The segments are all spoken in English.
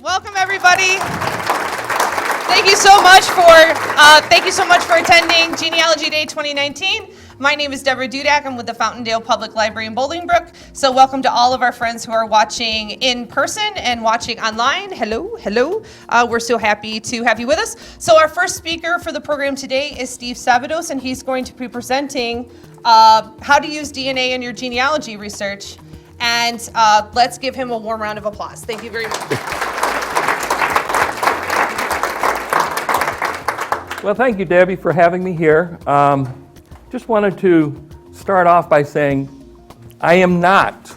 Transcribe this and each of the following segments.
Welcome, everybody. Thank you so much for attending Genealogy Day 2019. My name is Deborah Dudak. I'm with the Fountaindale Public Library in Bolingbrook. So welcome to all of our friends who are watching in person and watching online. Hello, hello. We're so happy to have you with us. So our first speaker for the program today is Steve Savados, and he's going to be presenting how to use DNA in your genealogy research. And let's give him a warm round of applause. Thank you very much. Well, thank you, Debbie, for having me here. Just wanted to start off by saying I am not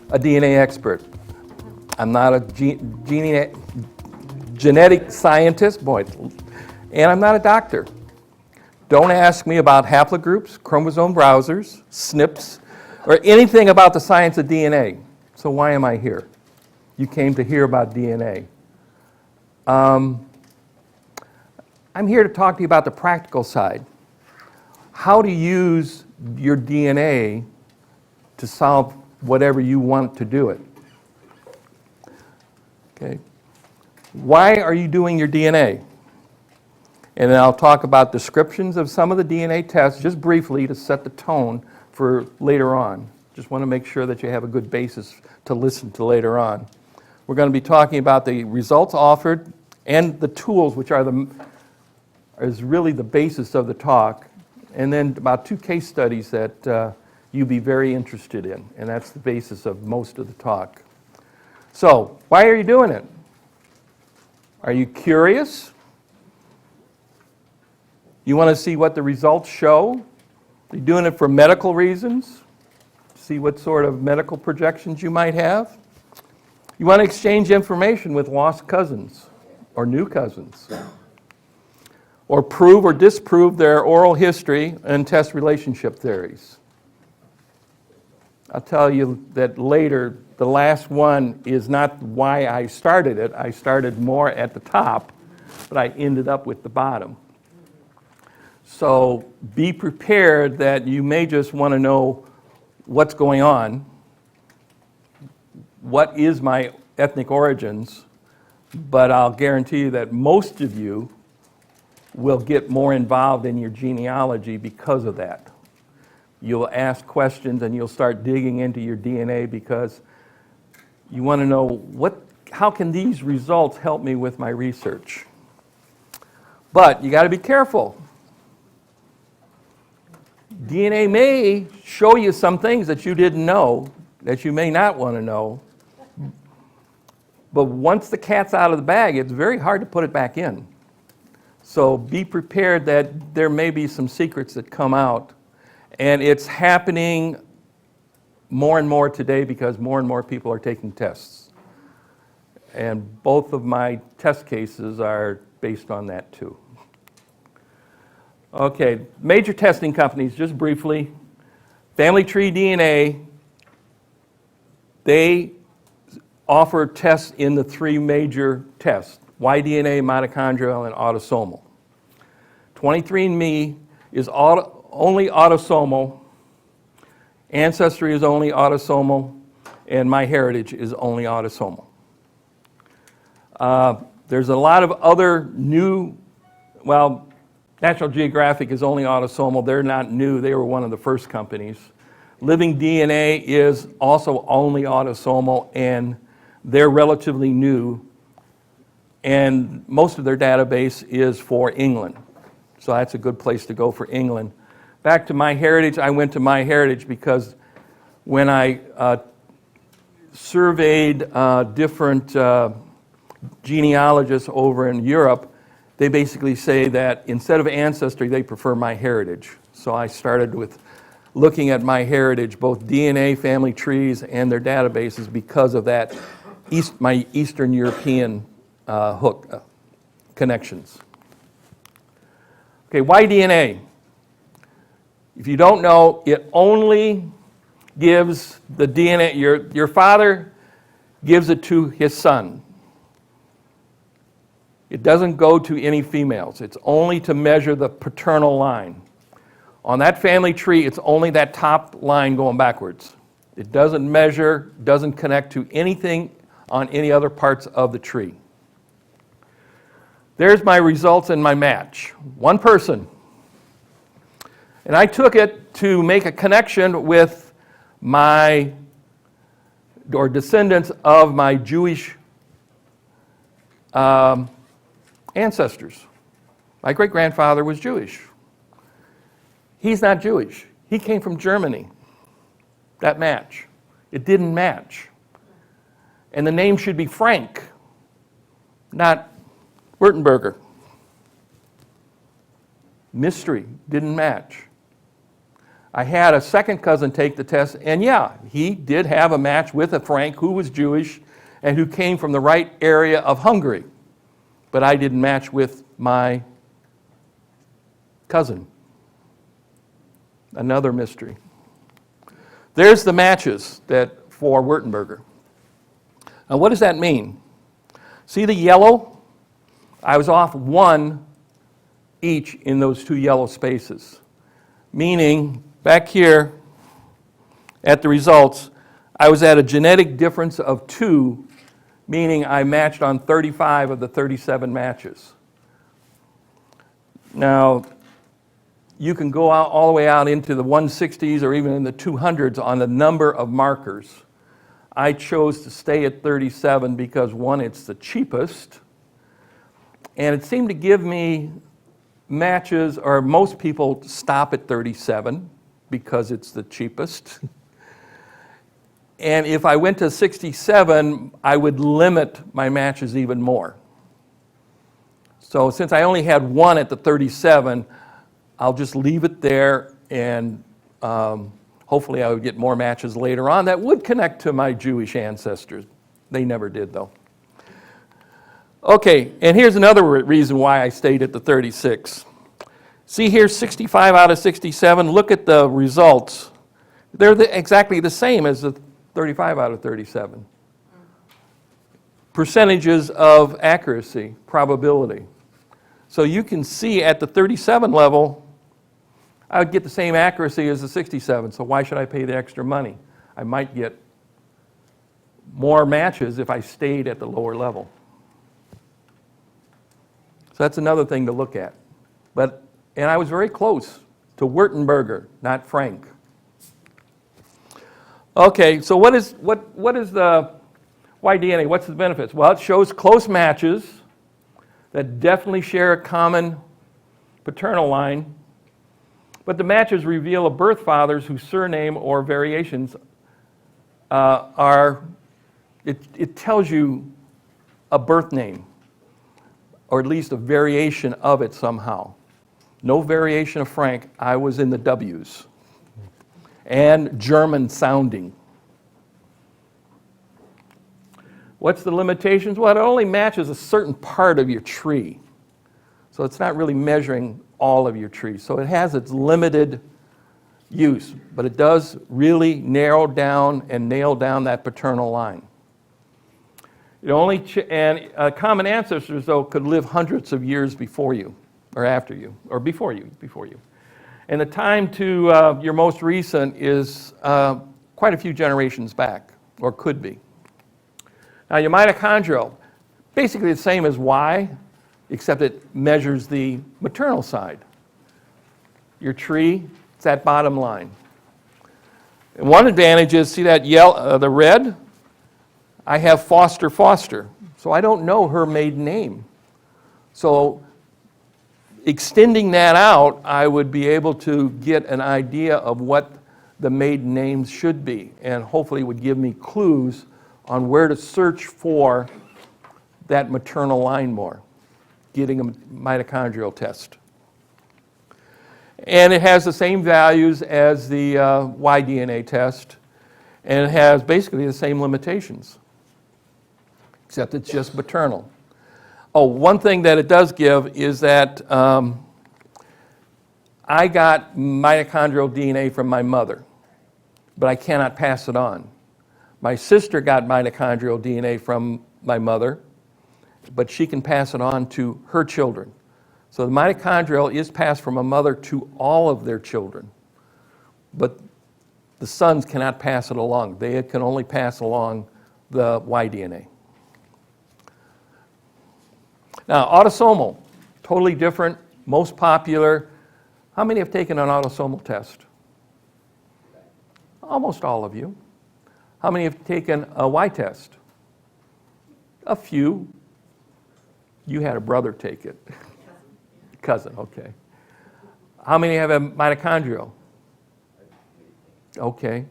a DNA expert. I'm not a genetic scientist, and I'm not a doctor. Don't ask me about haplogroups, chromosome browsers, SNPs, or anything about the science of DNA. So why am I here? You came to hear about DNA. I'm here to talk to you about the practical side. How to use your DNA to solve whatever you want to do it. Okay. Why are you doing your DNA? And then I'll talk about descriptions of some of the DNA tests, just briefly to set the tone for later on. Just want to make sure that you have a good basis to listen to later on. We're going to be talking about the results offered and the tools, which is really the basis of the talk, and then about 2 case studies that you'll be very interested in, and that's the basis of most of the talk. So, why are you doing it? Are you curious? You want to see what the results show? Are you doing it for medical reasons? See what sort of medical projections you might have? You want to exchange information with lost cousins or new cousins? Or prove or disprove their oral history and test relationship theories. I'll tell you that later, the last one is not why I started it. I started more at the top, but I ended up with the bottom. So be prepared that you may just want to know what's going on, what is my ethnic origins, but I'll guarantee you that most of you will get more involved in your genealogy because of that. You'll ask questions and you'll start digging into your DNA because you want to know how can these results help me with my research? But you got to be careful. DNA may show you some things that you didn't know, that you may not want to know. But once the cat's out of the bag, it's very hard to put it back in. So be prepared that there may be some secrets that come out. And it's happening more and more today because more and more people are taking tests. And both of my test cases are based on that too. Okay, major testing companies, just briefly. Family Tree DNA, they offer tests in the 3 major tests. Y-DNA, mitochondrial, and autosomal. 23andMe is only autosomal. Ancestry is only autosomal. And MyHeritage is only autosomal. There's a lot of other new, National Geographic is only autosomal. They're not new. They were one of the first companies. Living DNA is also only autosomal, and they're relatively new. And most of their database is for England. So that's a good place to go for England. Back to MyHeritage, I went to MyHeritage because when I surveyed different genealogists over in Europe, they basically say that instead of Ancestry, they prefer MyHeritage. So I started with looking at MyHeritage, both DNA, family trees, and their databases because of that, my Eastern European connections. Okay, Y-DNA. If you don't know, it only gives the DNA, your father gives it to his son. It doesn't go to any females. It's only to measure the paternal line. On that family tree, it's only that top line going backwards. It doesn't measure, doesn't connect to anything on any other parts of the tree. There's my results and my match. One person. And I took it to make a connection with my, or descendants of my Jewish ancestors. My great-grandfather was Jewish. He's not Jewish. He came from Germany. That match. It didn't match. And the name should be Frank, not Württemberger. Mystery, didn't match. I had a second cousin take the test, and yeah, he did have a match with a Frank who was Jewish and who came from the right area of Hungary. But I didn't match with my cousin. Another mystery. There's the matches that for Württemberger. Now, what does that mean? See the yellow? I was off one each in those two yellow spaces. Meaning, back here at the results, I was at a genetic difference of 2, meaning I matched on 35 of the 37 matches. Now, you can go out all the way out into the 160s or even in the 200s on the number of markers. I chose to stay at 37 because, one, it's the cheapest, and it seemed to give me matches, or most people stop at 37 because it's the cheapest. And if I went to 67, I would limit my matches even more. So since I only had one at the 37, I'll just leave it there, and hopefully I would get more matches later on that would connect to my Jewish ancestors. They never did, though. Okay, and here's another reason why I stayed at the 36. See here, 65 out of 67. Look at the results. They're exactly the same as the 35 out of 37. Percentages of accuracy, probability. So you can see at the 37 level, I would get the same accuracy as the 67, so why should I pay the extra money? I might get more matches if I stayed at the lower level. So that's another thing to look at. And I was very close to Württemberger, not Frank. Okay, so what is the Y-DNA? What's the benefits? Well, it shows close matches that definitely share a common paternal line, but the matches reveal a birth fathers whose surname or variations it tells you a birth name, or at least a variation of it somehow. No variation of Frank. I was in the W's. And German sounding. What's the limitations? Well, it only matches a certain part of your tree. So it's not really measuring all of your tree. So it has its limited use, but it does really narrow down and nail down that paternal line. It only common ancestors, though, could live hundreds of years before you, or after you, or before you. And the time to your most recent is quite a few generations back, or could be. Now, your mitochondrial, basically the same as Y, except it measures the maternal side. Your tree, it's that bottom line. And one advantage is, see that yellow, the red? I have Foster, so I don't know her maiden name. So extending that out, I would be able to get an idea of what the maiden names should be, and hopefully would give me clues on where to search for that maternal line more, getting a mitochondrial test. And it has the same values as the Y-DNA test, and it has basically the same limitations, except it's just maternal. Oh, one thing that it does give is that I got mitochondrial DNA from my mother, but I cannot pass it on. My sister got mitochondrial DNA from my mother, but she can pass it on to her children. So the mitochondrial is passed from a mother to all of their children, but the sons cannot pass it along. They can only pass along the Y-DNA. Now, autosomal, totally different, most popular. How many have taken an autosomal test? Almost all of you. How many have taken a Y test? A few. You had a brother take it. Cousin, okay. How many have a mitochondrial? Okay.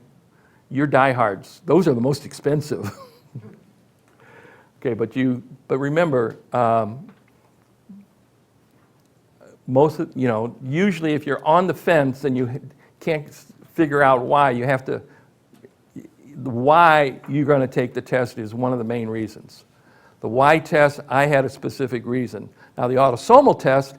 You're diehards. Those are the most expensive. Okay, but remember, usually if you're on the fence and you can't figure out why, why you're going to take the test is one of the main reasons. The Y test, I had a specific reason. Now the autosomal test,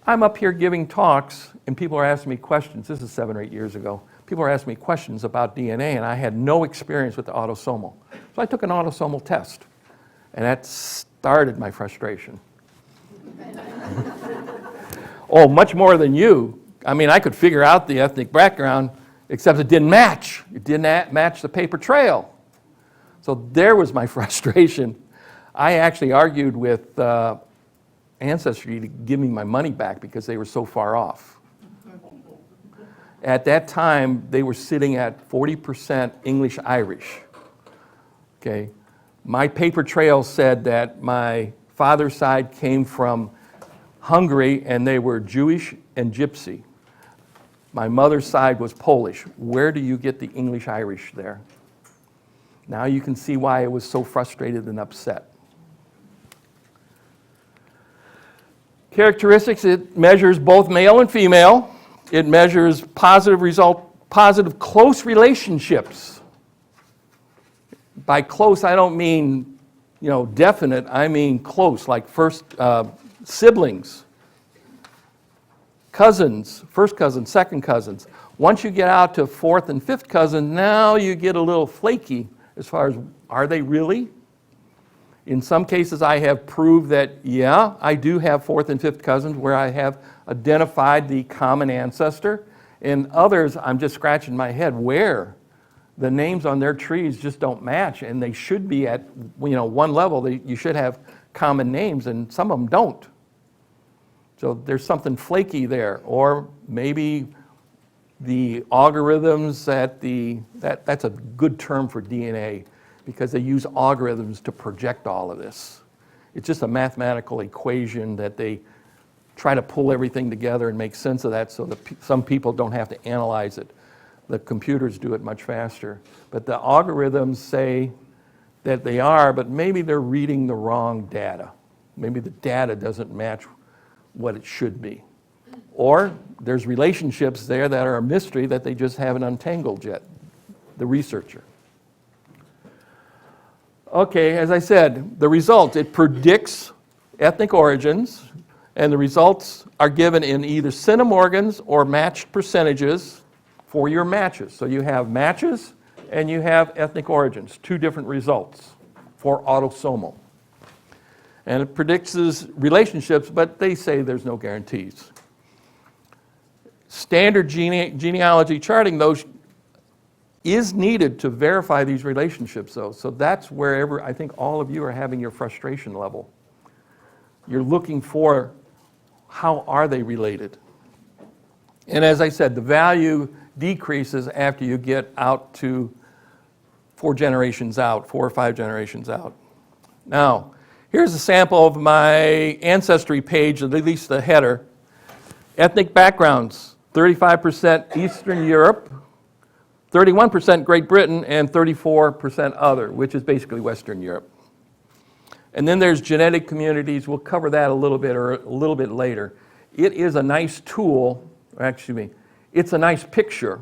I'm up here giving talks and people are asking me questions. This is 7 or 8 years ago. People are asking me questions about DNA and I had no experience with the autosomal. So I took an autosomal test and that started my frustration. Oh, much more than you. I mean, I could figure out the ethnic background, except it didn't match. It didn't match the paper trail. So there was my frustration. I actually argued with Ancestry to give me my money back because they were so far off. At that time, they were sitting at 40% English-Irish. Okay. My paper trail said that my father's side came from Hungary and they were Jewish and Gypsy. My mother's side was Polish. Where do you get the English-Irish there? Now you can see why I was so frustrated and upset. Characteristics, it measures both male and female. It measures positive close relationships. By close, I don't mean, definite. I mean close, like first siblings, cousins, first cousins, second cousins. Once you get out to fourth and fifth cousins, now you get a little flaky as far as, are they really? In some cases, I have proved that, yeah, I do have fourth and fifth cousins where I have identified the common ancestor. In others, I'm just scratching my head where the names on their trees just don't match, and they should be at one level. You should have common names, and some of them don't. So there's something flaky there, or maybe the algorithms that's a good term for DNA because they use algorithms to project all of this. It's just a mathematical equation that they try to pull everything together and make sense of that so that some people don't have to analyze it. The computers do it much faster. But the algorithms say that they are, but maybe they're reading the wrong data. Maybe the data doesn't match what it should be. Or there's relationships there that are a mystery that they just haven't untangled yet, the researcher. Okay, as I said, the result, it predicts ethnic origins, and the results are given in either centimorgans or matched percentages for your matches. So you have matches and you have ethnic origins, two different results for autosomal. And it predicts relationships, but they say there's no guarantees. Standard genealogy charting, though, is needed to verify these relationships, though. So that's wherever I think all of you are having your frustration level. You're looking for how are they related. And as I said, the value decreases after you get out to 4 or 5 generations out. Now, here's a sample of my Ancestry page, at least the header. Ethnic backgrounds, 35% Eastern Europe, 31% Great Britain, and 34% other, which is basically Western Europe. And then there's genetic communities. We'll cover that a little bit later. It is a nice tool, it's a nice picture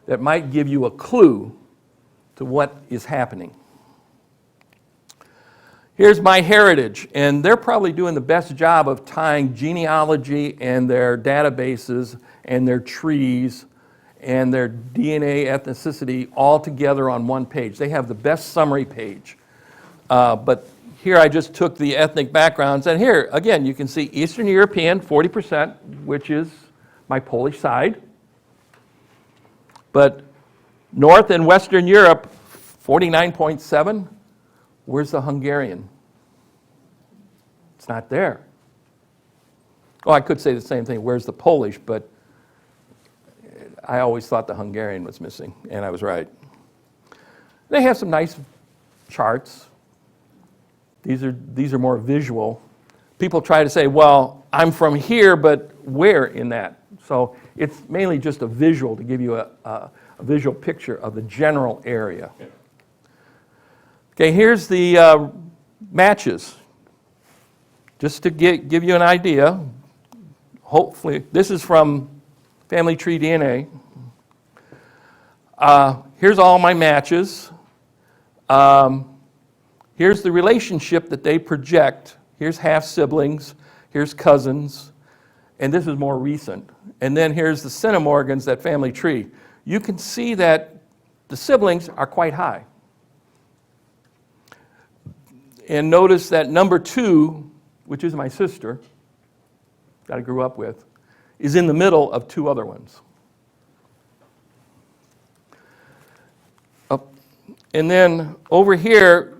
that might give you a clue to what is happening. Here's MyHeritage, and they're probably doing the best job of tying genealogy and their databases and their trees and their DNA ethnicity all together on one page. They have the best summary page. But here I just took the ethnic backgrounds, and here, again, you can see Eastern European, 40%, which is my Polish side. But North and Western Europe, 49.7. Where's the Hungarian? It's not there. Oh, I could say the same thing, where's the Polish, but I always thought the Hungarian was missing, and I was right. They have some nice charts. These are more visual. People try to say, well, I'm from here, but where in that? So it's mainly just a visual to give you a visual picture of the general area. Okay, here's the matches. Just to give you an idea, hopefully, this is from Family Tree DNA. Here's all my matches. Here's the relationship that they project. Here's half-siblings, here's cousins, and this is more recent. And then here's the centimorgans, that family tree. You can see that the siblings are quite high. And notice that number 2, which is my sister, that I grew up with, is in the middle of 2 other ones. And then over here,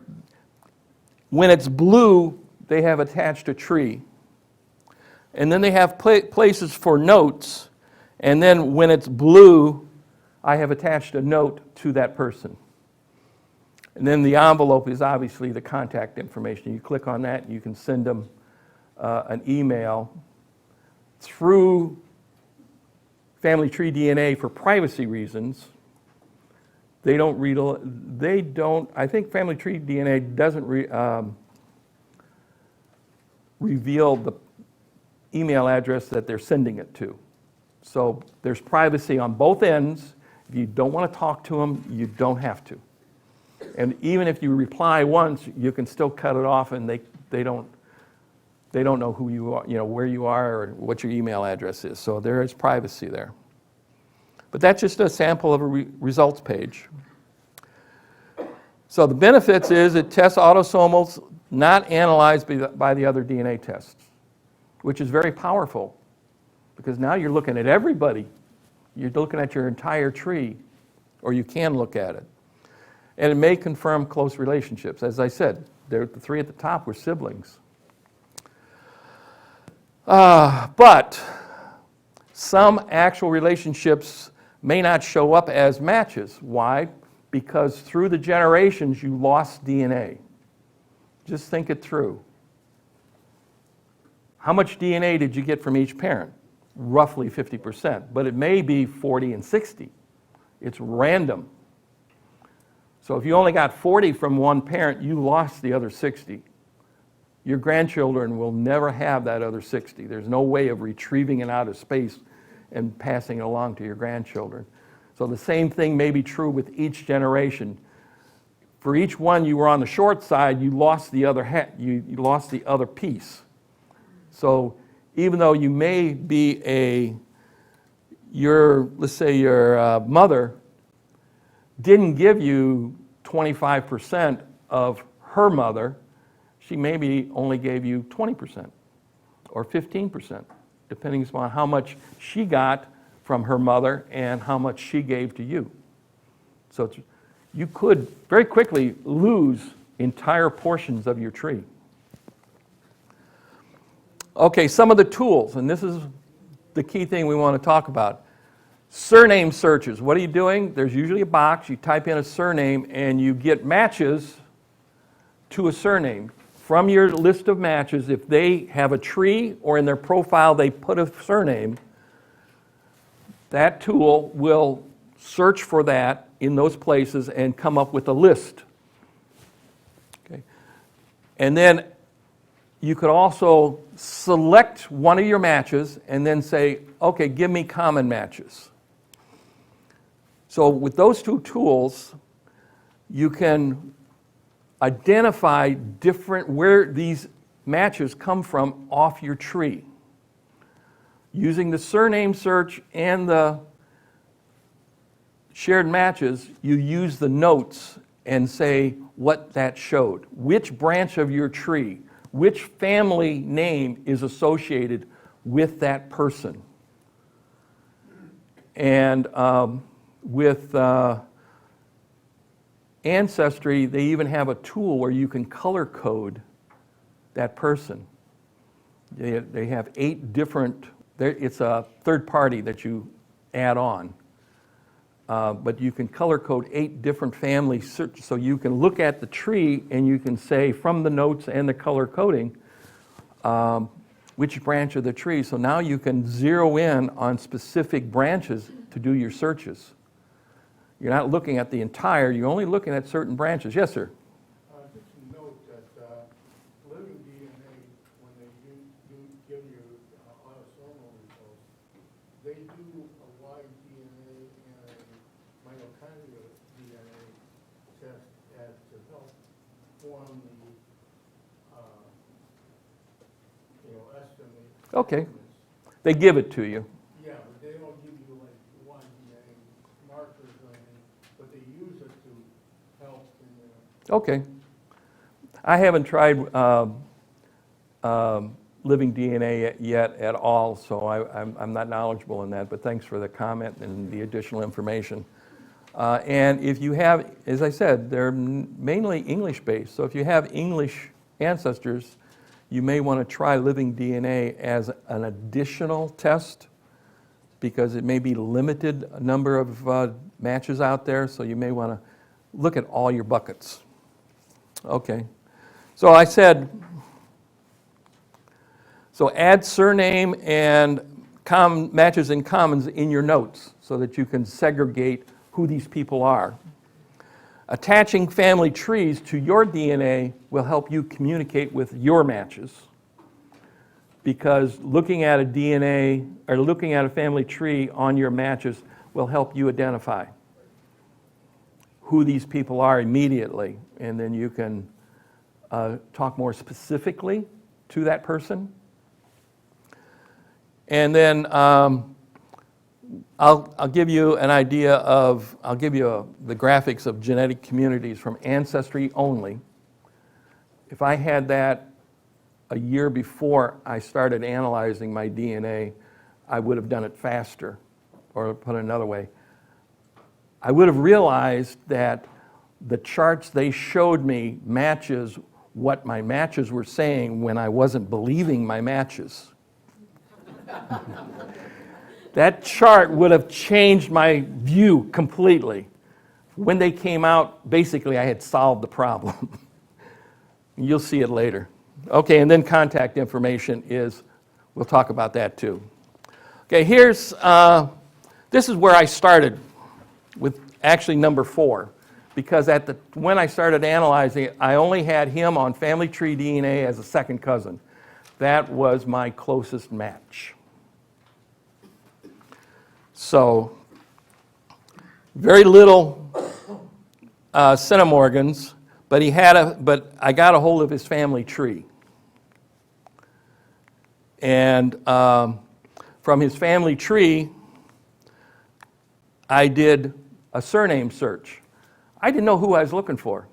when it's blue, they have attached a tree. And then they have places for notes. And then when it's blue, I have attached a note to that person. And then the envelope is obviously the contact information. You click on that, and you can send them an email through Family Tree DNA for privacy reasons. I think Family Tree DNA doesn't reveal the email address that they're sending it to. So there's privacy on both ends. If you don't want to talk to them, you don't have to. And even if you reply once, you can still cut it off, and they don't know who you are, where you are, or what your email address is. So there is privacy there. But that's just a sample of a results page. So the benefits is it tests autosomals not analyzed by the other DNA tests, which is very powerful, because now you're looking at everybody. You're looking at your entire tree, or you can look at it. And it may confirm close relationships. As I said, the 3 at the top were siblings. But some actual relationships may not show up as matches. Why? Because through the generations, you lost DNA. Just think it through. How much DNA did you get from each parent? Roughly 50%, but it may be 40 and 60. It's random. So if you only got 40 from one parent, you lost the other 60. Your grandchildren will never have that other 60. There's no way of retrieving it out of space and passing it along to your grandchildren. So the same thing may be true with each generation. For each one you were on the short side, you lost the other you lost the other piece. So even though you may be let's say your mother didn't give you 25% of her mother, she maybe only gave you 20% or 15%, depending upon how much she got from her mother and how much she gave to you. So you could very quickly lose entire portions of your tree. Okay, some of the tools, and this is the key thing we want to talk about. Surname searches. What are you doing? There's usually a box. You type in a surname, and you get matches to a surname. From your list of matches, if they have a tree or in their profile they put a surname, that tool will search for that in those places and come up with a list. Okay. And then you could also select one of your matches and then say, okay, give me common matches. So with those 2 tools, you can identify where these matches come from off your tree. Using the surname search and the shared matches, you use the notes and say what that showed. Which branch of your tree, which family name is associated with that person. And with Ancestry, they even have a tool where you can color code that person. They have 8 different, it's a third party that you add on. But you can color code 8 different family search, so you can look at the tree and you can say from the notes and the color coding which branch of the tree. So now you can zero in on specific branches to do your searches. You're not looking at the entire, you're only looking at certain branches. Yes, sir? Just to note that living DNA, when they give you autosomal results, they do a Y-DNA and a mitochondrial DNA test to help form the, estimate. Okay. They give it to you. Yeah, but they don't give you like Y-DNA markers or anything, but they use it to help in the. Okay. I haven't tried living DNA yet at all, so I'm not knowledgeable in that, but thanks for the comment and the additional information. And if you have, as I said, they're mainly English-based, so if you have English ancestors, you may want to try living DNA as an additional test because it may be limited number of matches out there, so you may want to look at all your buckets. Okay. So I said, so add surname and matches and commons in your notes so that you can segregate who these people are. Attaching family trees to your DNA will help you communicate with your matches, because looking at a DNA or looking at a family tree on your matches will help you identify who these people are immediately, and then you can talk more specifically to that person. And then I'll give you an idea of, I'll give you the graphics of genetic communities from Ancestry only. If I had that a year before I started analyzing my DNA, I would have done it faster. Or put it another way, I would have realized that the charts they showed me matches what my matches were saying when I wasn't believing my matches. That chart would have changed my view completely. When they came out, basically I had solved the problem. You'll see it later. Okay, and then contact information is, we'll talk about that too. Okay, here's, this is where I started with actually number 4, because when I started analyzing it, I only had him on family tree DNA as a second cousin. That was my closest match. So, very little centimorgans, but I got a hold of his family tree. And from his family tree, I did a surname search. I didn't know who I was looking for.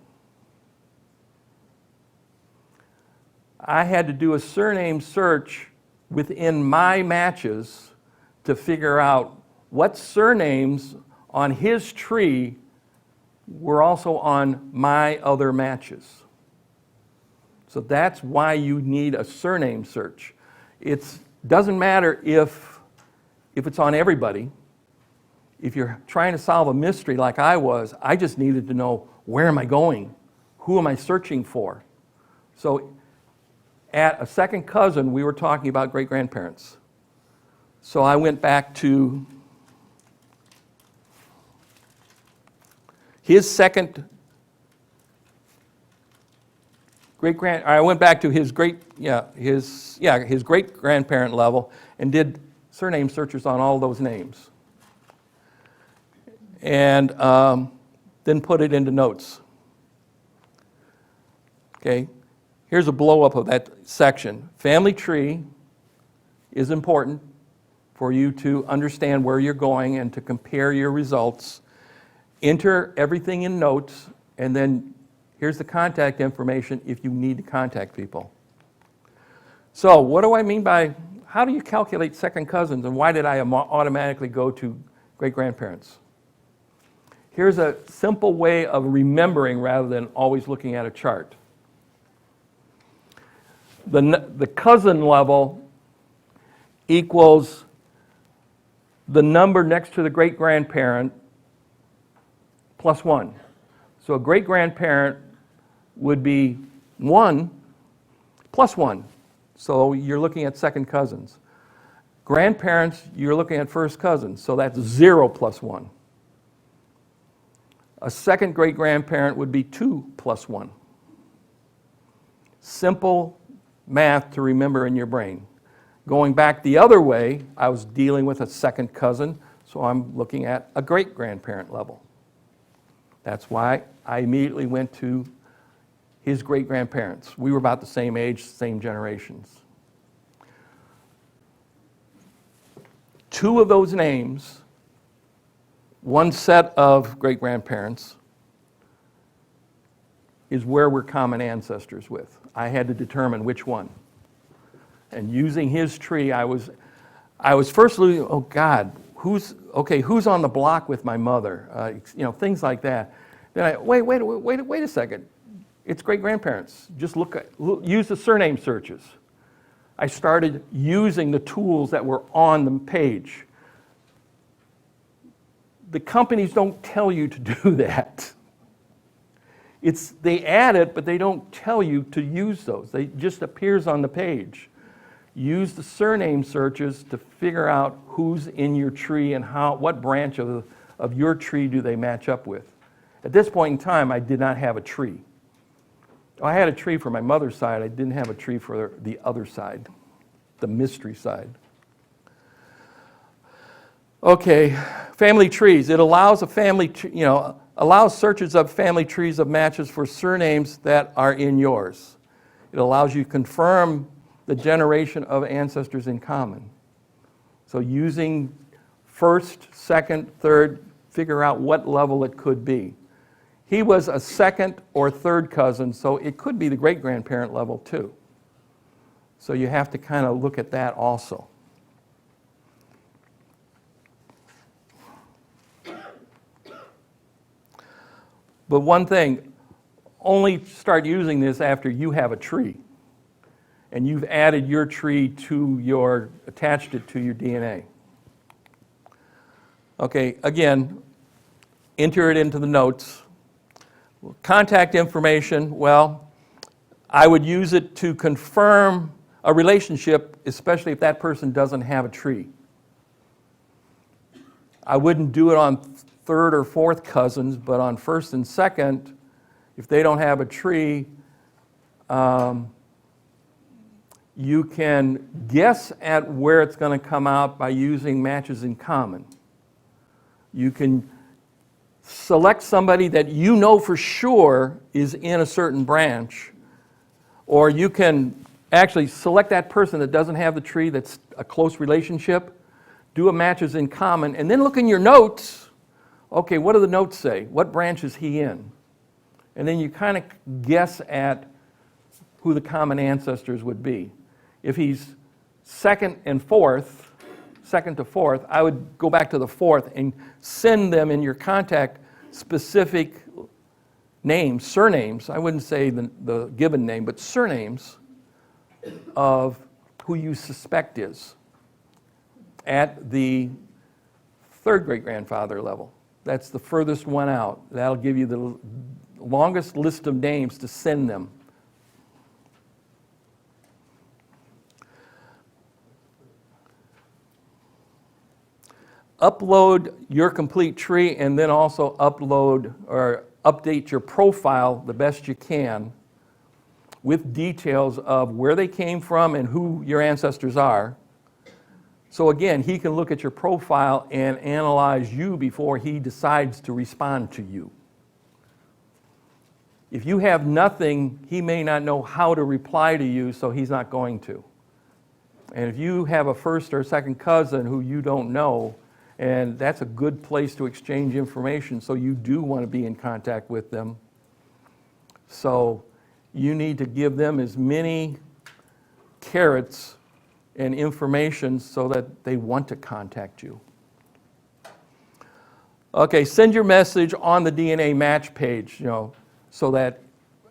I had to do a surname search within my matches to figure out what surnames on his tree were also on my other matches. So that's why you need a surname search. It doesn't matter if it's on everybody. If you're trying to solve a mystery like I was, I just needed to know, where am I going? Who am I searching for? So at a second cousin, we were talking about great-grandparents. So I went back to his second I went back to his great-grandparent level and did surname searches on all those names. And then put it into notes. Okay, here's a blow-up of that section. Family tree is important for you to understand where you're going and to compare your results. Enter everything in notes, and then here's the contact information if you need to contact people. So what do I mean by, how do you calculate second cousins, and why did I automatically go to great-grandparents? Here's a simple way of remembering rather than always looking at a chart. the cousin level equals the number next to the great-grandparent plus 1. So a great-grandparent would be 1 plus 1. So you're looking at second cousins. Grandparents, you're looking at first cousins. So that's 0 plus 1. A second great-grandparent would be 2 plus 1. Simple math to remember in your brain. Going back the other way, I was dealing with a second cousin, so I'm looking at a great-grandparent level. That's why I immediately went to his great-grandparents. We were about the same age, same generations. 2 of those names, one set of great-grandparents, is where we're common ancestors with. I had to determine which one. And using his tree, I was first looking, oh God, who's on the block with my mother? Things like that. Then I, wait a second. It's great-grandparents. Just use the surname searches. I started using the tools that were on the page. The companies don't tell you to do that. They add it, but they don't tell you to use those. It just appears on the page. Use the surname searches to figure out who's in your tree and what branch of your tree do they match up with. At this point in time, I did not have a tree. I had a tree for my mother's side. I didn't have a tree for the other side, the mystery side. Okay, family trees. It allows allows searches of family trees of matches for surnames that are in yours. It allows you to confirm the generation of ancestors in common. So using first, second, third, figure out what level it could be. He was a second or third cousin, so it could be the great-grandparent level too. So you have to kind of look at that also. But one thing, only start using this after you have a tree and you've added your tree to attached it to your DNA. Okay, again, enter it into the notes. Contact information, well, I would use it to confirm a relationship, especially if that person doesn't have a tree. I wouldn't do it on third or fourth cousins, but on first and second, if they don't have a tree, you can guess at where it's going to come out by using matches in common. You can select somebody that you know for sure is in a certain branch, or you can actually select that person that doesn't have the tree that's a close relationship, do a matches in common, and then look in your notes. Okay, what do the notes say? What branch is he in? And then you kind of guess at who the common ancestors would be. If he's second to fourth, I would go back to the fourth and send them in your contact specific names, surnames. I wouldn't say the given name, but surnames of who you suspect is at the third great-grandfather level. That's the furthest one out. That'll give you the longest list of names to send them. Upload your complete tree and then also upload or update your profile the best you can with details of where they came from and who your ancestors are. So again, he can look at your profile and analyze you before he decides to respond to you. If you have nothing, he may not know how to reply to you, so he's not going to. And if you have a first or second cousin who you don't know, and that's a good place to exchange information, so you do want to be in contact with them. So you need to give them as many carrots and information so that they want to contact you. Okay, send your message on the DNA match page, so that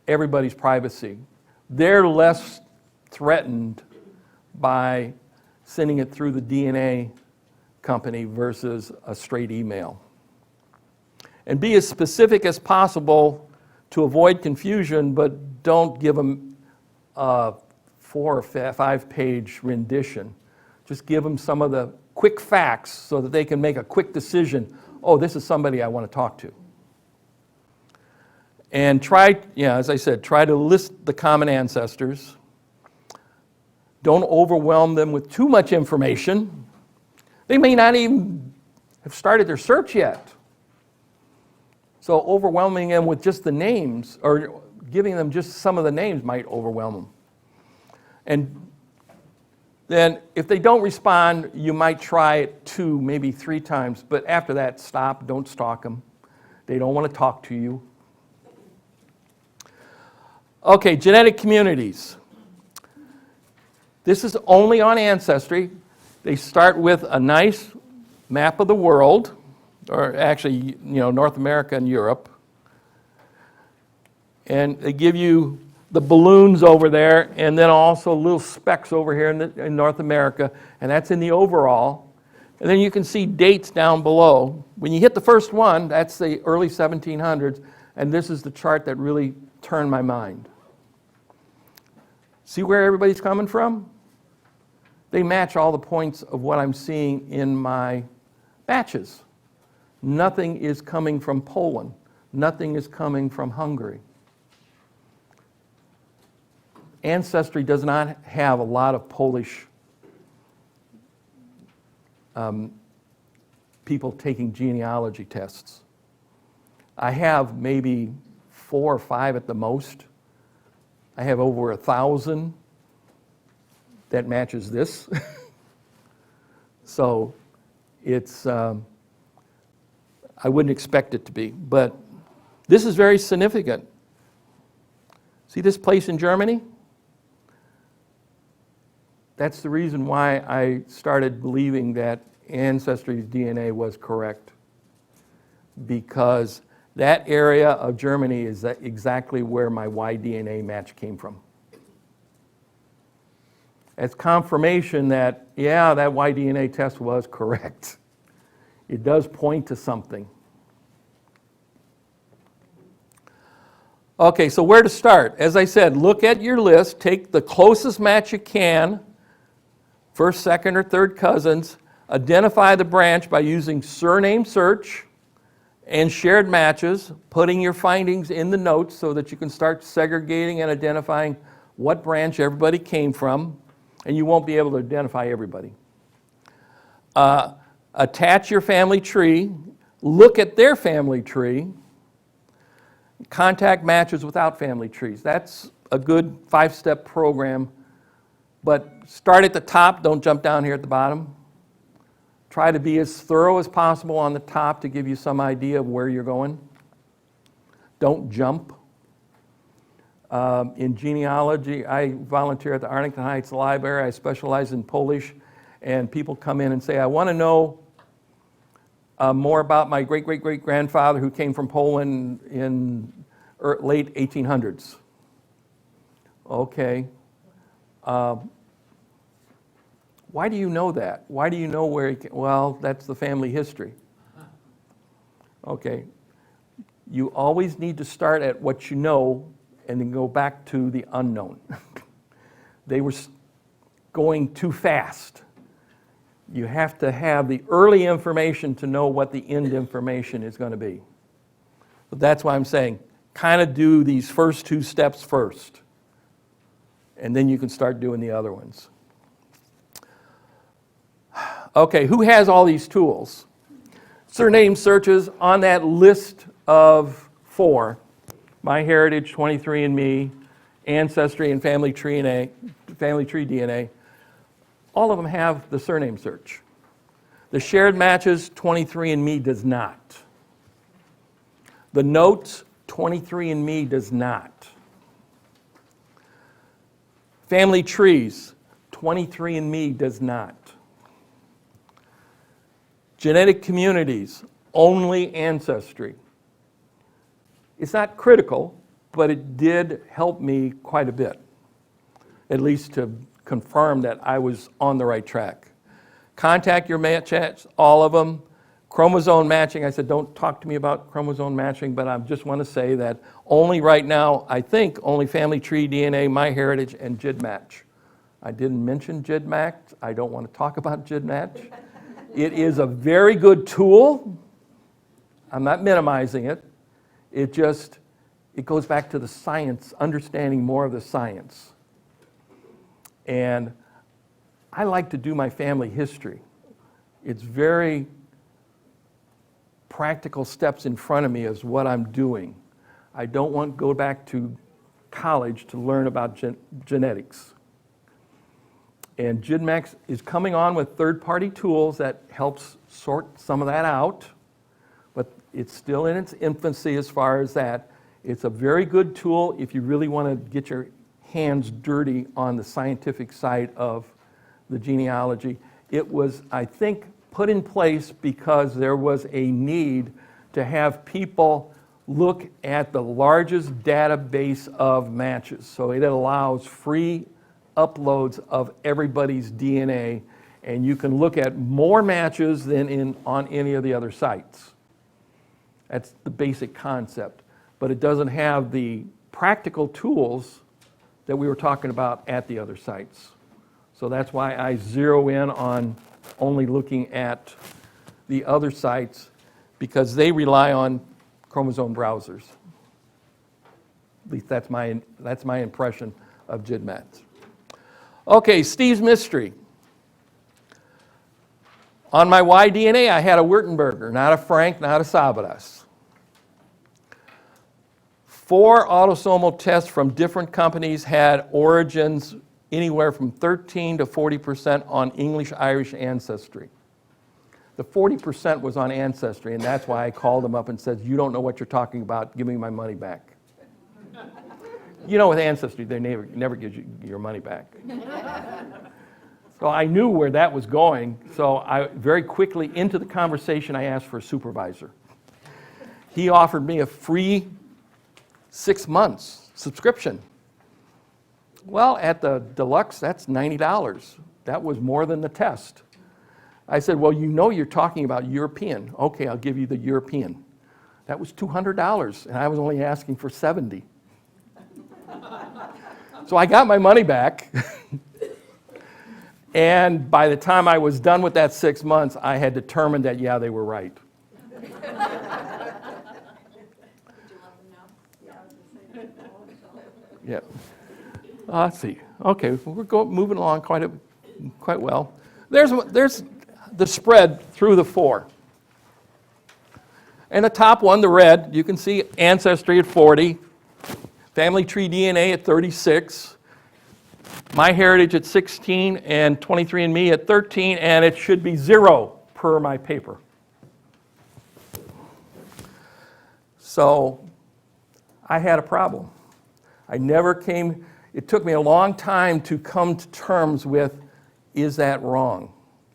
everybody's privacy. They're less threatened by sending it through the DNA company versus a straight email. And be as specific as possible to avoid confusion, but don't give them a 4 or 5 page rendition. Just give them some of the quick facts so that they can make a quick decision. Oh, this is somebody I want to talk to. And try, as I said, try to list the common ancestors. Don't overwhelm them with too much information. They may not even have started their search yet. So overwhelming them with just the names, or giving them just some of the names, might overwhelm them. And then if they don't respond, you might try it 2, maybe 3 times, but after that, stop, don't stalk them. They don't want to talk to you. Okay, genetic communities. This is only on Ancestry. They start with a nice map of the world, or actually, North America and Europe. And they give you the balloons over there, and then also little specks over here in North America, and that's in the overall. And then you can see dates down below. When you hit the first one, that's the early 1700s, and this is the chart that really turned my mind. See where everybody's coming from? They match all the points of what I'm seeing in my batches. Nothing is coming from Poland. Nothing is coming from Hungary. Ancestry does not have a lot of Polish people taking genealogy tests. I have maybe 4 or 5 at the most. I have over 1,000 that matches this. So it's, I wouldn't expect it to be, but this is very significant. See this place in Germany? That's the reason why I started believing that Ancestry's DNA was correct, because that area of Germany is exactly where my Y-DNA match came from. It's confirmation that, yeah, that Y-DNA test was correct. It does point to something. Okay, so where to start? As I said, look at your list, take the closest match you can, first, second, or third cousins, identify the branch by using surname search and shared matches, putting your findings in the notes so that you can start segregating and identifying what branch everybody came from, and you won't be able to identify everybody. Attach your family tree, look at their family tree, contact matches without family trees. That's a good 5-step program, but start at the top, don't jump down here at the bottom. Try to be as thorough as possible on the top to give you some idea of where you're going. Don't jump. In genealogy, I volunteer at the Arlington Heights Library. I specialize in Polish, and people come in and say, I want to know more about my great-great-great-grandfather who came from Poland in late 1800s. Okay. Why do you know that? Why do you know where he came? Well, that's the family history. Okay. You always need to start at what you know and then go back to the unknown. They were going too fast. You have to have the early information to know what the end information is going to be. But that's why I'm saying, kind of do these first 2 steps first, and then you can start doing the other ones. Okay, who has all these tools? Surname searches on that list of 4, MyHeritage, 23andMe, Ancestry, and Family Tree DNA. All of them have the surname search. The shared matches, 23andMe does not. The notes, 23andMe does not. Family trees, 23andMe does not. Genetic communities, only Ancestry. It's not critical, but it did help me quite a bit. at least to confirm that I was on the right track. Contact your matches, all of them. Chromosome matching, I said, don't talk to me about chromosome matching, but I just want to say that only right now, I think, only Family Tree DNA, MyHeritage, and GIDmatch. I didn't mention GIDmatch. I don't want to talk about GIDmatch. It is a very good tool. I'm not minimizing it. It goes back to the science, understanding more of the science. And I like to do my family history. It's very practical steps in front of me is what I'm doing. I don't want to go back to college to learn about genetics. And GIDmatch is coming on with third-party tools that helps sort some of that out, but it's still in its infancy as far as that. It's a very good tool if you really want to get your hands dirty on the scientific side of the genealogy. It was, I think, put in place because there was a need to have people look at the largest database of matches. So it allows free uploads of everybody's DNA, and you can look at more matches than on any of the other sites. That's the basic concept. But it doesn't have the practical tools that we were talking about at the other sites. So that's why I zero in on only looking at the other sites, because they rely on chromosome browsers. At least that's my impression of GIDmatch. Okay, Steve's Mystery. On my Y-DNA, I had a Württemberger, not a Frank, not a Sabadas. 4 autosomal tests from different companies had origins anywhere from 13 to 40% on English-Irish ancestry. The 40% was on Ancestry, and that's why I called them up and said, you don't know what you're talking about, give me my money back. You know, with Ancestry, they never give you your money back. So I knew where that was going, so I very quickly into the conversation, I asked for a supervisor. He offered me a free 6 months subscription. Well, at the deluxe, that's $90. That was more than the test. I said, well, you know you're talking about European. Okay, I'll give you the European. That was $200, and I was only asking for $70. So I got my money back. And by the time I was done with that 6 months, I had determined that, yeah, they were right. Did you let them know? Yeah. Let's see. Okay, we're moving along quite well. There's the spread through the 4. And the top one, the red, you can see Ancestry at 40, Family Tree DNA at 36, MyHeritage at 16, and 23andMe at 13, and it should be 0 per my paper. So I had a problem. It took me a long time to come to terms with, is that wrong?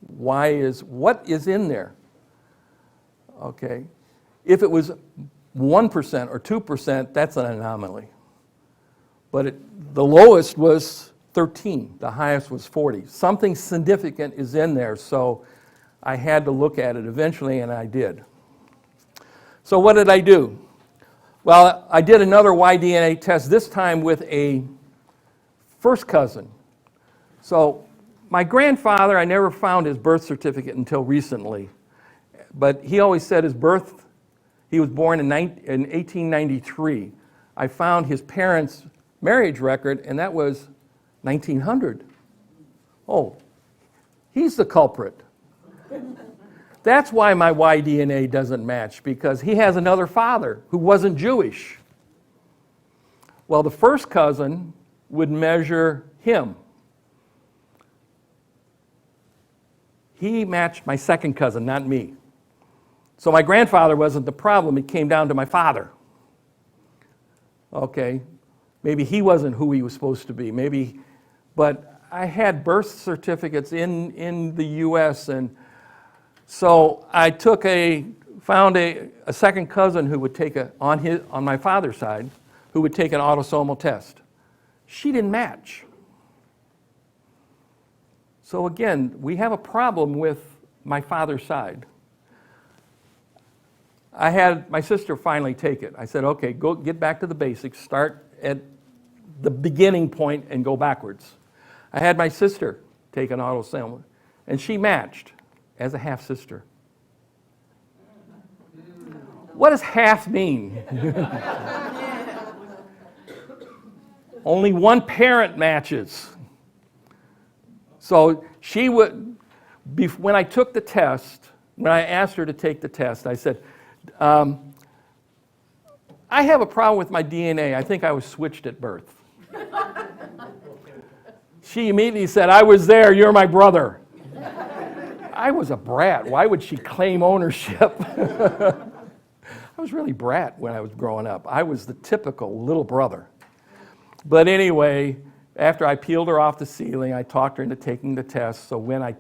What is in there? Okay. If it was 1% or 2%, that's an anomaly. But the lowest was 13, the highest was 40. Something significant is in there, so I had to look at it eventually, and I did. So what did I do? Well, I did another Y-DNA test, this time with a first cousin. So my grandfather, I never found his birth certificate until recently, but he always said he was born in 1893. I found his parents' marriage record, and that was 1900. Oh, he's the culprit. That's why my Y-DNA doesn't match, because he has another father who wasn't Jewish. Well, the first cousin would measure him. He matched my second cousin, not me. So my grandfather wasn't the problem, it came down to my father. Okay, maybe he wasn't who he was supposed to be, but I had birth certificates in the US, and so I found a second cousin who would take on my father's side, who would take an autosomal test. She didn't match. So again, we have a problem with my father's side. I had my sister finally take it. I said, okay, go get back to the basics, start at the beginning point and go backwards. I had my sister take an autosomal, and she matched as a half-sister. What does half mean? Only one parent matches. So she would, when I took the test, when I asked her to take the test, I said, I have a problem with my DNA. I think I was switched at birth. She immediately said, I was there, you're my brother. I was a brat. Why would she claim ownership? I was really brat when I was growing up. I was the typical little brother. But anyway, after I peeled her off the ceiling, I talked her into taking the test. So when I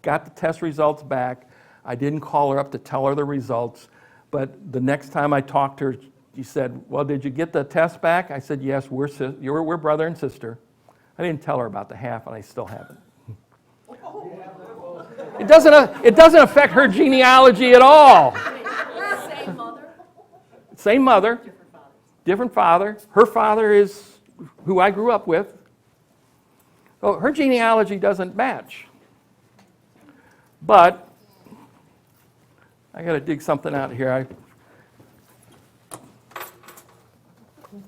got the test results back, I didn't call her up to tell her the results. But the next time I talked to her, she said, well, did you get the test back? I said, yes, we're brother and sister. I didn't tell her about the half, and I still haven't. It doesn't affect her genealogy at all. Same mother? Same mother, different father. Her father is who I grew up with. So her genealogy doesn't match. But I got to dig something out here.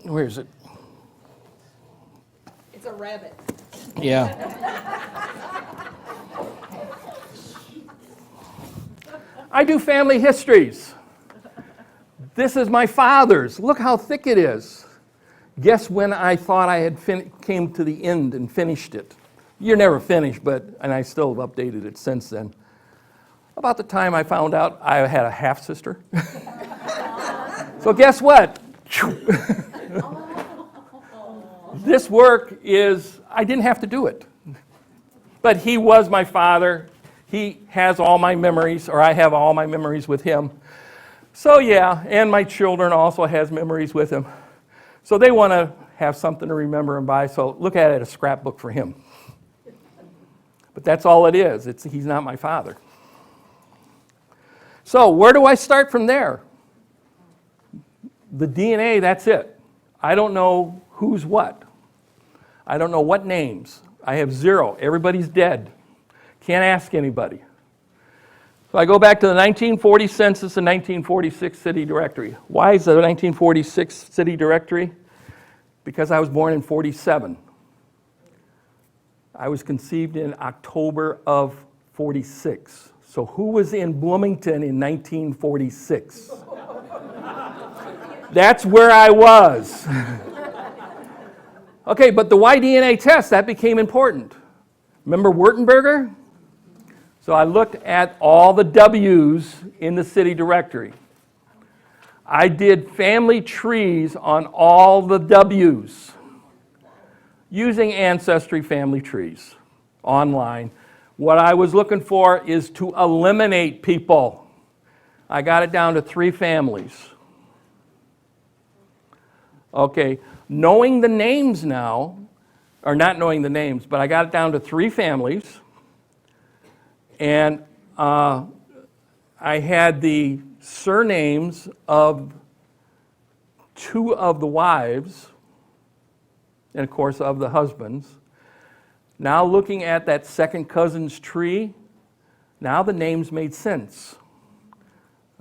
Where is it? It's a rabbit. Yeah. I do family histories. This is my father's. Look how thick it is. Guess when I thought I had came to the end and finished it. You're never finished, and I still have updated it since then. About the time I found out I had a half-sister. So guess what? This work is, I didn't have to do it. But he was my father. He has all my memories, or I have all my memories with him. So yeah, and my children also has memories with him. So they want to have something to remember him by, so look at it as a scrapbook for him. But that's all it is. He's not my father. So where do I start from there? The DNA, that's it. I don't know who's what. I don't know what names. I have 0. Everybody's dead. Can't ask anybody. So I go back to the 1940 census and 1946 city directory. Why is the 1946 city directory? Because I was born in 47. I was conceived in October of 46. So who was in Bloomington in 1946? That's where I was. Okay, but the Y-DNA test, that became important. Remember Wurtenberger? So I looked at all the W's in the city directory. I did family trees on all the W's using Ancestry family trees online. What I was looking for is to eliminate people. I got it down to 3 families. Okay, knowing the names now, or not knowing the names, but I got it down to 3 families. And I had the surnames of 2 of the wives, and of course of the husbands. Now looking at that second cousin's tree, now the names made sense.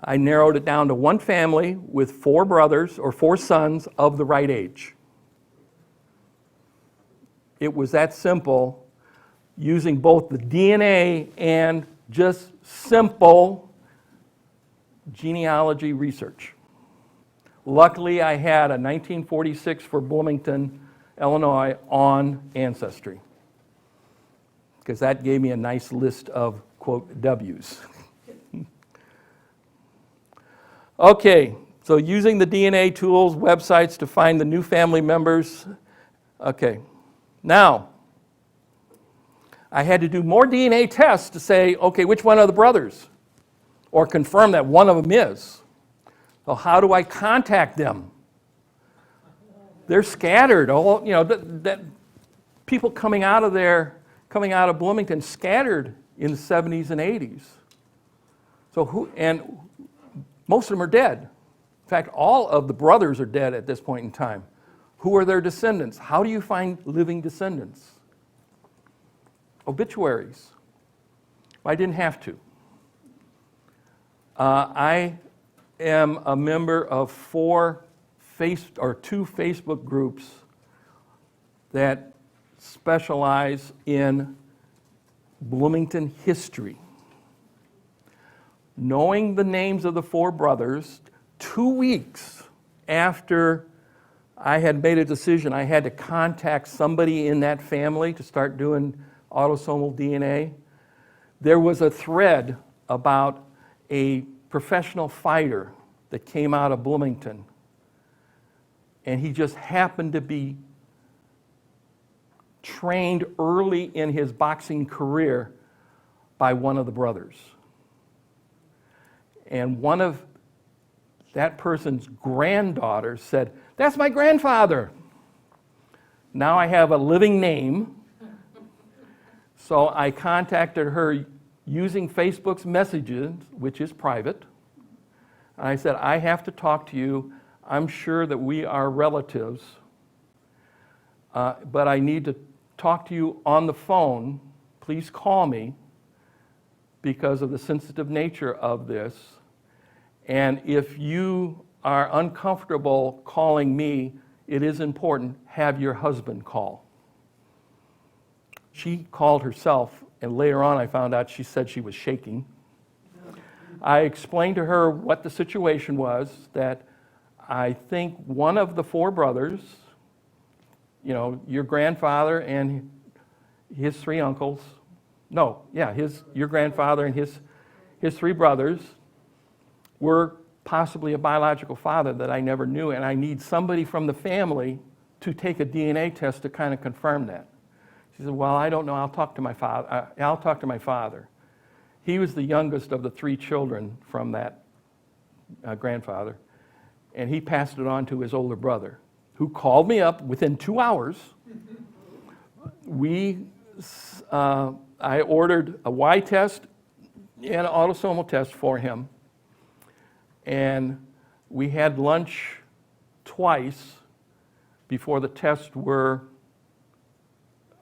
I narrowed it down to 1 family with 4 brothers or 4 sons of the right age. It was that simple, using both the DNA and just simple genealogy research. Luckily, I had a 1946 for Bloomington, Illinois on Ancestry, because that gave me a nice list of, quote, W's. Okay, so using the DNA tools, websites to find the new family members. Okay, now, I had to do more DNA tests to say, okay, which one are the brothers? Or confirm that one of them is. So how do I contact them? They're scattered. All, that people coming out of there coming out of Bloomington scattered in the 70s and 80s. So and most of them are dead. In fact, all of the brothers are dead at this point in time. Who are their descendants? How do you find living descendants? Obituaries. I didn't have to. I am a member of two Facebook groups that specialize in Bloomington history. Knowing the names of the four brothers, 2 weeks after I had made a decision, I had to contact somebody in that family to start doing autosomal DNA. There was a thread about a professional fighter that came out of Bloomington, and he just happened to be trained early in his boxing career by one of the brothers. And one of that person's granddaughters said, "That's my grandfather." Now I have a living name. So I contacted her using Facebook's messages, which is private. I said, "I have to talk to you. I'm sure that we are relatives, but I need to talk to you on the phone. Please call me because of the sensitive nature of this. And if you are uncomfortable calling me, it is important, have your husband call." She called herself, and later on I found out she said she was shaking. I explained to her what the situation was, that I think one of the four brothers, your grandfather and his three uncles, your grandfather and his three brothers were possibly a biological father that I never knew, and I need somebody from the family to take a DNA test to kind of confirm that. She said, "Well, I don't know. I'll talk to my father. He was the youngest of the three children from that grandfather, and he passed it on to his older brother, who called me up within 2 hours. I ordered a Y test and an autosomal test for him, and we had lunch twice before the tests were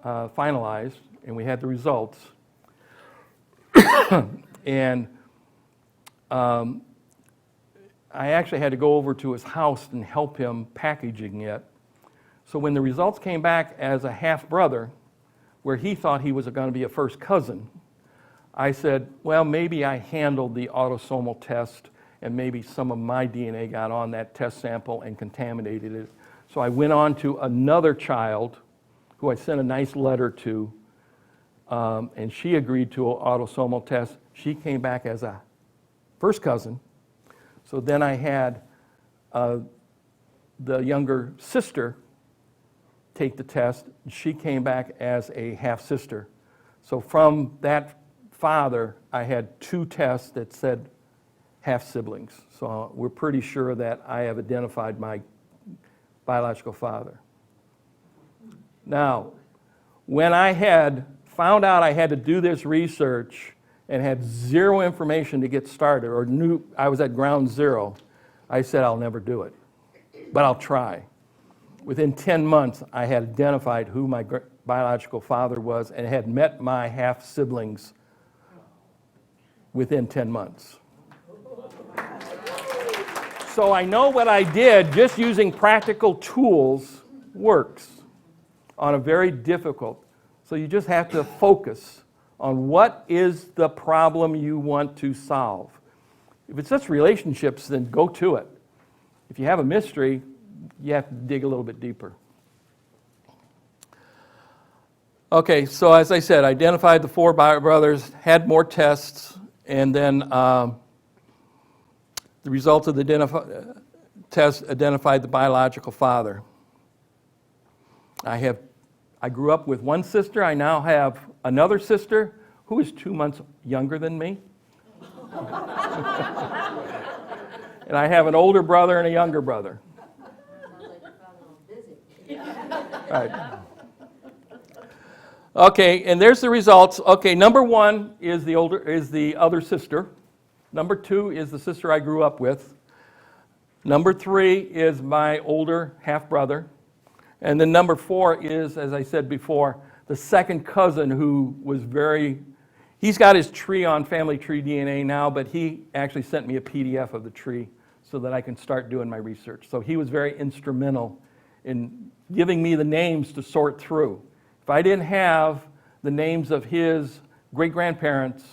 finalized, and we had the results. And I actually had to go over to his house and help him packaging it. So when the results came back as a half-brother, where he thought he was going to be a first cousin, I said, well, maybe I handled the autosomal test, and maybe some of my DNA got on that test sample and contaminated it. So I went on to another child who I sent a nice letter to, and she agreed to an autosomal test. She came back as a first cousin. So then I had the younger sister take the test. She came back as a half-sister. So from that father, I had 2 tests that said half-siblings. So we're pretty sure that I have identified my biological father. Now, when I had found out I had to do this research and had zero information to get started, or knew I was at ground zero, I said, I'll never do it, but I'll try. Within 10 months, I had identified who my biological father was and had met my half-siblings within 10 months. So I know what I did, just using practical tools, works on a very difficult. So you just have to focus on what is the problem you want to solve. If it's just relationships, then go to it. If you have a mystery, you have to dig a little bit deeper. Okay, so as I said, identified the 4 brothers, had more tests, and then the results of the test identified the biological father. I grew up with one sister. I now have another sister who is 2 months younger than me. And I have an older brother and a younger brother. Sounds like you found a little busy. Right. Okay, and there's the results. Okay, number 1 is the other sister. Number 2 is the sister I grew up with. Number 3 is my older half-brother. And then number 4 is, as I said before, the second cousin who was he's got his tree on Family Tree DNA now, but he actually sent me a PDF of the tree so that I can start doing my research. So he was very instrumental in giving me the names to sort through. If I didn't have the names of his great-grandparents,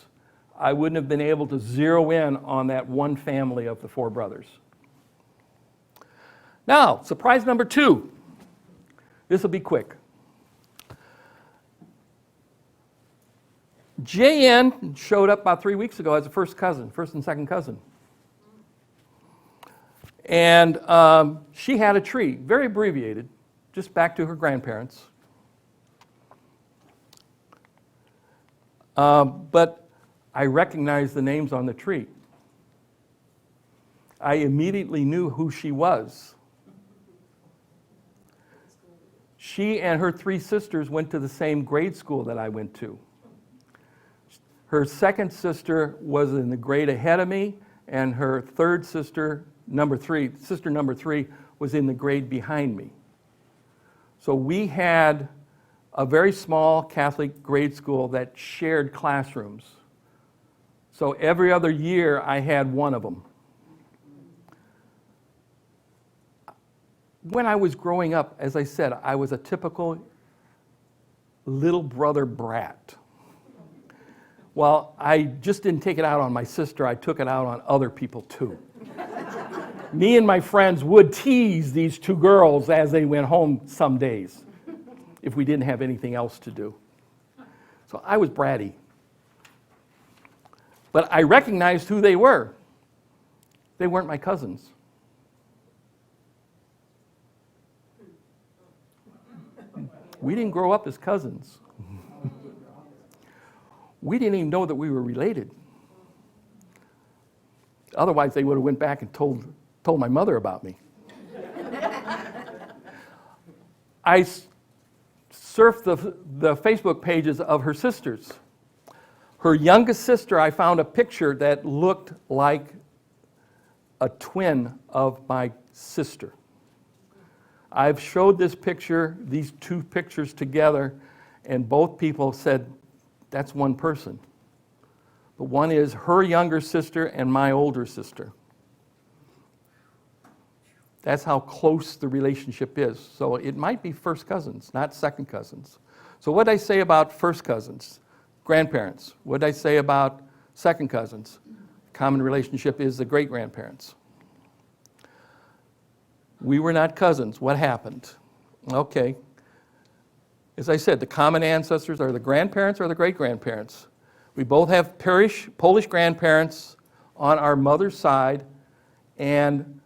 I wouldn't have been able to zero in on that one family of the 4 brothers. Now, surprise number 2. This will be quick. JN showed up about 3 weeks ago as a first and second cousin. And she had a tree, very abbreviated, just back to her grandparents. But I recognized the names on the tree. I immediately knew who she was. She and her 3 sisters went to the same grade school that I went to. Her second sister was in the grade ahead of me, and her third sister, number 3, was in the grade behind me. So we had a very small Catholic grade school that shared classrooms. So every other year I had one of them. When I was growing up, as I said, I was a typical little brother brat. Well, I just didn't take it out on my sister, I took it out on other people too. Me and my friends would tease these 2 girls as they went home some days if we didn't have anything else to do. So I was bratty. But I recognized who they were. They weren't my cousins. We didn't grow up as cousins. We didn't even know that we were related. Otherwise, they would have went back and told my mother about me. I surfed the Facebook pages of her sisters. Her youngest sister, I found a picture that looked like a twin of my sister. I've showed this picture, these 2 pictures together, and both people said, that's one person. But one is her younger sister and my older sister. That's how close the relationship is. So it might be first cousins, not second cousins. So what did I say about first cousins? Grandparents. What did I say about second cousins? Common relationship is the great-grandparents. We were not cousins. What happened? Okay. As I said, the common ancestors are the grandparents or the great-grandparents. We both have Polish grandparents on our mother's side, and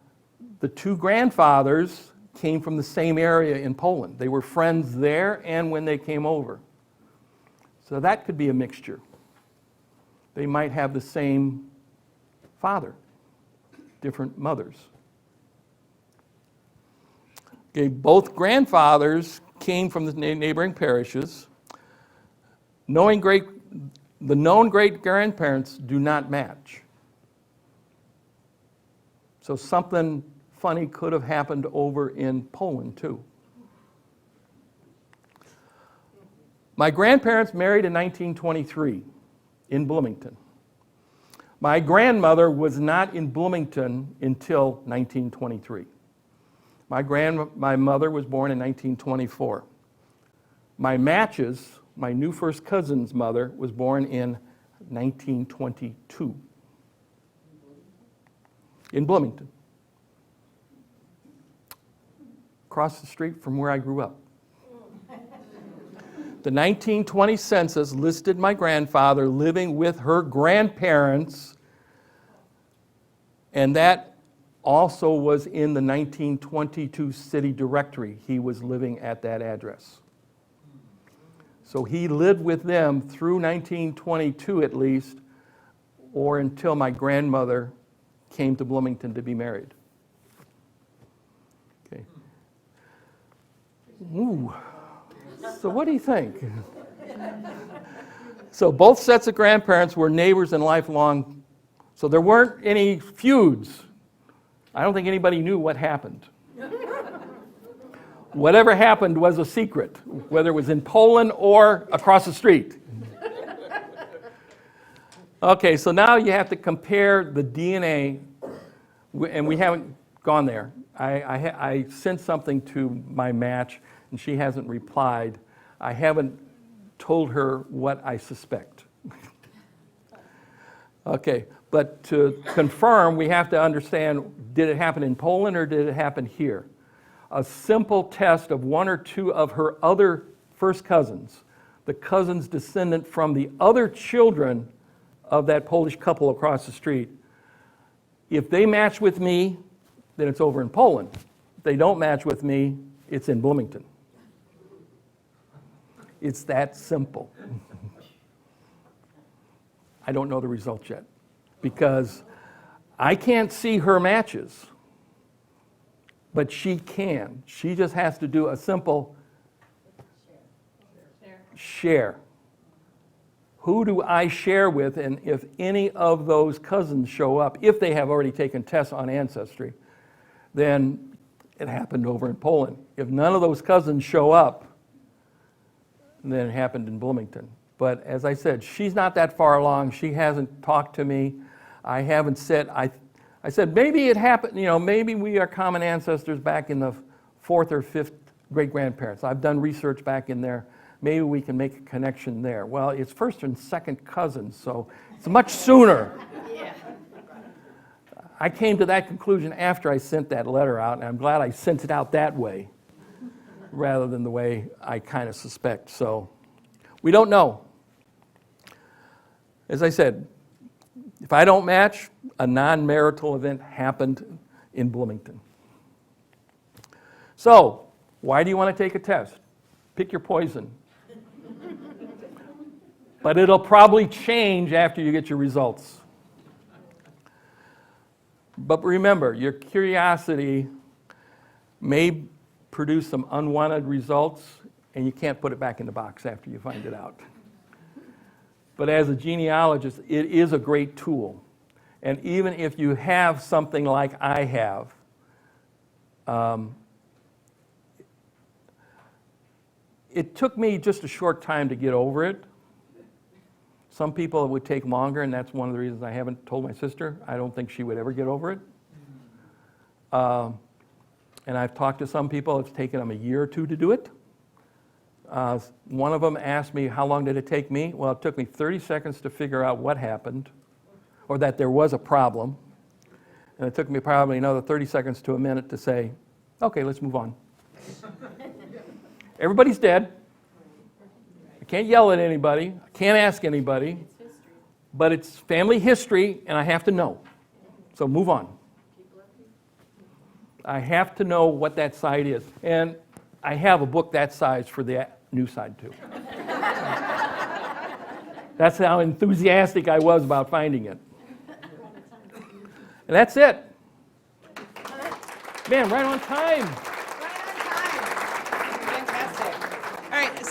the 2 grandfathers came from the same area in Poland. They were friends there and when they came over. So that could be a mixture. They might have the same father, different mothers. Okay, both grandfathers came from the neighboring parishes. The known great-grandparents do not match. So something funny could have happened over in Poland too. My grandparents married in 1923 in Bloomington. My grandmother was not in Bloomington until 1923. My mother was born in 1924. My matches, my new first cousin's mother, was born in 1922 in Bloomington, across the street from where I grew up. The 1920 census listed my grandfather living with her grandparents, and that also was in the 1922 city directory. He was living at that address. So he lived with them through 1922 at least, or until my grandmother came to Bloomington to be married. Okay. Ooh. So what do you think? So both sets of grandparents were neighbors and lifelong, so there weren't any feuds. I don't think anybody knew what happened. Whatever happened was a secret, whether it was in Poland or across the street. Okay, so now you have to compare the DNA, and we haven't gone there. I sent something to my match, and she hasn't replied. I haven't told her what I suspect. Okay, but to confirm, we have to understand, did it happen in Poland or did it happen here? A simple test of one or two of her other first cousins, the cousins descendant from the other children of that Polish couple across the street. If they match with me, then it's over in Poland. If they don't match with me, it's in Bloomington. It's that simple. I don't know the results yet because I can't see her matches, but she can. She just has to do a simple share. Who do I share with, and if any of those cousins show up, if they have already taken tests on Ancestry, then it happened over in Poland. If none of those cousins show up, then it happened in Bloomington. But as I said, she's not that far along. She hasn't talked to me. I haven't said, I said, maybe it happened, maybe we are common ancestors back in the 4th or 5th great-grandparents. I've done research back in there. Maybe we can make a connection there. Well, it's first and second cousins, so it's much sooner. Yeah. I came to that conclusion after I sent that letter out, and I'm glad I sent it out that way rather than the way I kind of suspect. So we don't know. As I said, if I don't match, a non-marital event happened in Bloomington. So why do you want to take a test? Pick your poison. But it'll probably change after you get your results. But remember, your curiosity may produce some unwanted results, and you can't put it back in the box after you find it out. But as a genealogist, it is a great tool. And even if you have something like I have, it took me just a short time to get over it. Some people it would take longer, and that's one of the reasons I haven't told my sister. I don't think she would ever get over it. And I've talked to some people, it's taken them a year or two to do it. One of them asked me, how long did it take me? Well, it took me 30 seconds to figure out what happened, or that there was a problem. And it took me probably another 30 seconds to a minute to say, okay, let's move on. Everybody's dead. I can't yell at anybody. I can't ask anybody. But it's family history, and I have to know. So move on. I have to know what that side is. And I have a book that size for the new side, too. That's how enthusiastic I was about finding it. And that's it. Man, right on time. Fantastic. All right,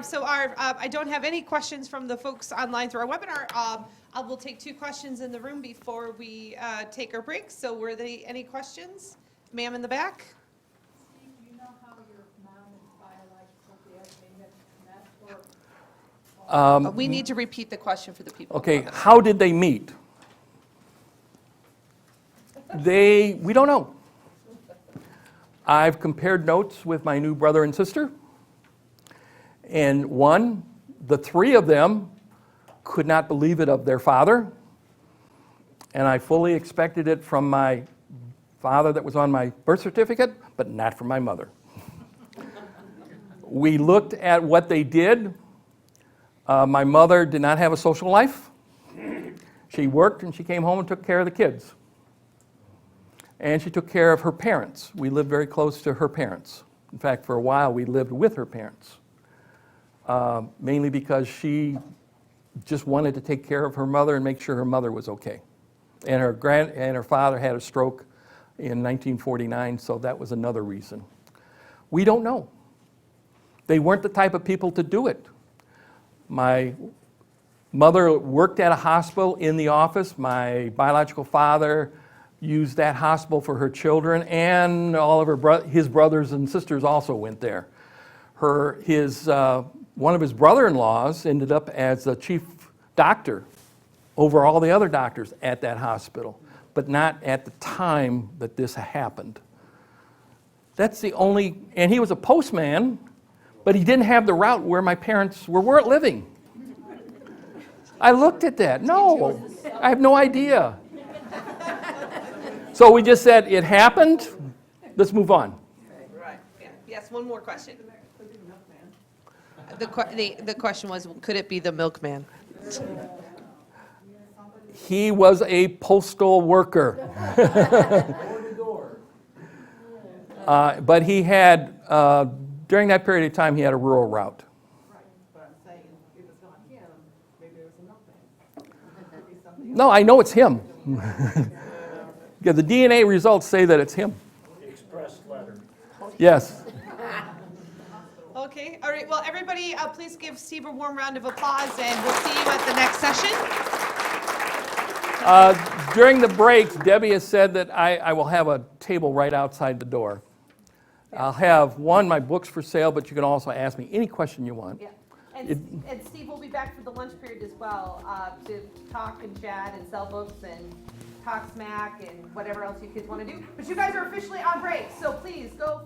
so I don't have any questions from the folks online through our webinar. I will take 2 questions in the room before we take our break. So were there any questions? Ma'am in the back? Steve, do you know how your mom and biological dad met? We need to repeat the question for the people. Okay, how did they meet? We don't know. I've compared notes with my new brother and sister, and the 3 of them could not believe it of their father, and I fully expected it from my father that was on my birth certificate, but not from my mother. We looked at what they did. My mother did not have a social life. She worked and she came home and took care of the kids. And she took care of her parents. We lived very close to her parents. In fact, for a while, we lived with her parents, mainly because she just wanted to take care of her mother and make sure her mother was okay. And her father had a stroke in 1949, so that was another reason. We don't know. They weren't the type of people to do it. My mother worked at a hospital in the office. My biological father used that hospital for her children, and all of his brothers and sisters also went there. One of his brother-in-laws ended up as the chief doctor over all the other doctors at that hospital, but not at the time that this happened. That's the only, and he was a postman, but he didn't have the route where my parents weren't living. I looked at that. No, I have no idea. So we just said, it happened, let's move on. Right, yeah. Yes, one more question. The question was, could it be the milkman? He was a postal worker. But he had, during that period of time, he had a rural route. Right, but I'm saying if it's not him, maybe there's a milkman. Could be something No, I know it's him. Yeah, the DNA results say that it's him. Express letter. Yes. Okay, all right, well, everybody, please give Steve a warm round of applause, and we'll see you at the next session. During the break, Debbie has said that I will have a table right outside the door. I'll have, my books for sale, but you can also ask me any question you want. Yeah, and Steve will be back for the lunch period as well, to talk and chat and sell books and talk smack and whatever else you kids want to do. But you guys are officially on break, so please go